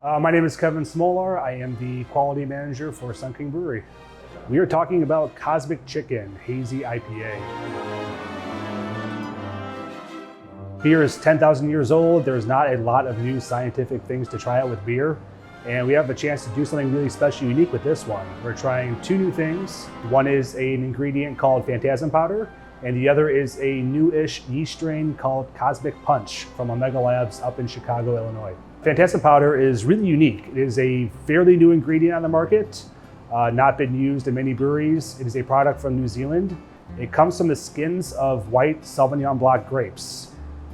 My name is Kevin Smolar. I am the quality manager for Sun King Brewery. We are talking about Cosmic Chicken Hazy IPA. Beer is 10,000 years old. There's not a lot of new scientific things to try out with beer. And we have a chance to do something really special, unique with this one. We're trying two new things. One is an ingredient called Phantasm powder, and the other is a newish yeast strain called Cosmic Punch from Omega Labs up in Chicago, Illinois. Phantasm powder is really unique. It is a fairly new ingredient on the market, not been used in many breweries. It is a product from New Zealand. It comes from the skins of white Sauvignon Blanc grapes.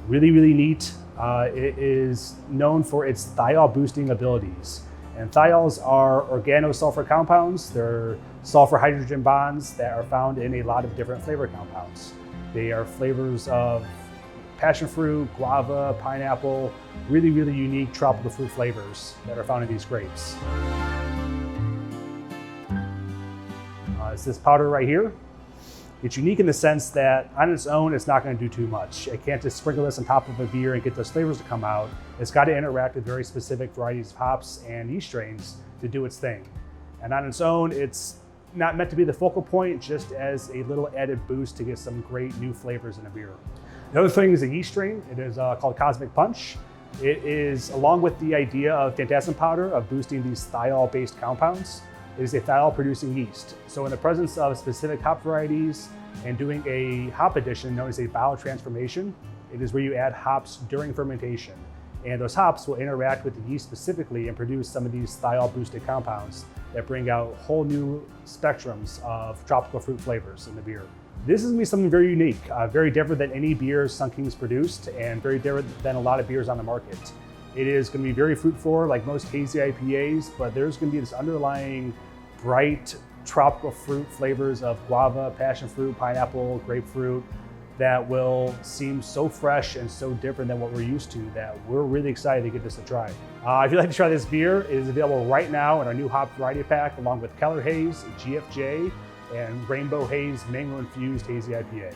Really, really neat. It is known for its thiol boosting abilities. And thiols are organosulfur compounds. They're sulfur hydrogen bonds that are found in a lot of different flavor compounds. They are flavors of passion fruit, guava, pineapple, really, really unique tropical fruit flavors that are found in these grapes. It's this powder right here. It's unique in the sense that on its own, it's not going to do too much. It can't just sprinkle this on top of a beer and get those flavors to come out. It's got to interact with very specific varieties of hops and yeast strains to do its thing. And on its own, it's not meant to be the focal point, just as a little added boost to get some great new flavors in a beer. The other thing is a yeast strain. It is called Cosmic Punch. It is, along with the idea of Phantasm powder, of boosting these thiol-based compounds, it is a thiol-producing yeast. So in the presence of specific hop varieties and doing a hop addition known as a biotransformation, it is where you add hops during fermentation. And those hops will interact with the yeast specifically and produce some of these thiol-boosted compounds that bring out whole new spectrums of tropical fruit flavors in the beer. This is gonna be something very unique, very different than any beers Sun King's produced, and very different than a lot of beers on the market. It is gonna be very fruit forward, like most hazy IPAs, but there's gonna be this underlying bright tropical fruit flavors of guava, passion fruit, pineapple, grapefruit that will seem so fresh and so different than what we're used to that we're really excited to give this a try. If you'd like to try this beer, it is available right now in our new hop variety pack, along with Keller Haze, GFJ, and Rainbow Haze Mango Infused Hazy IPA.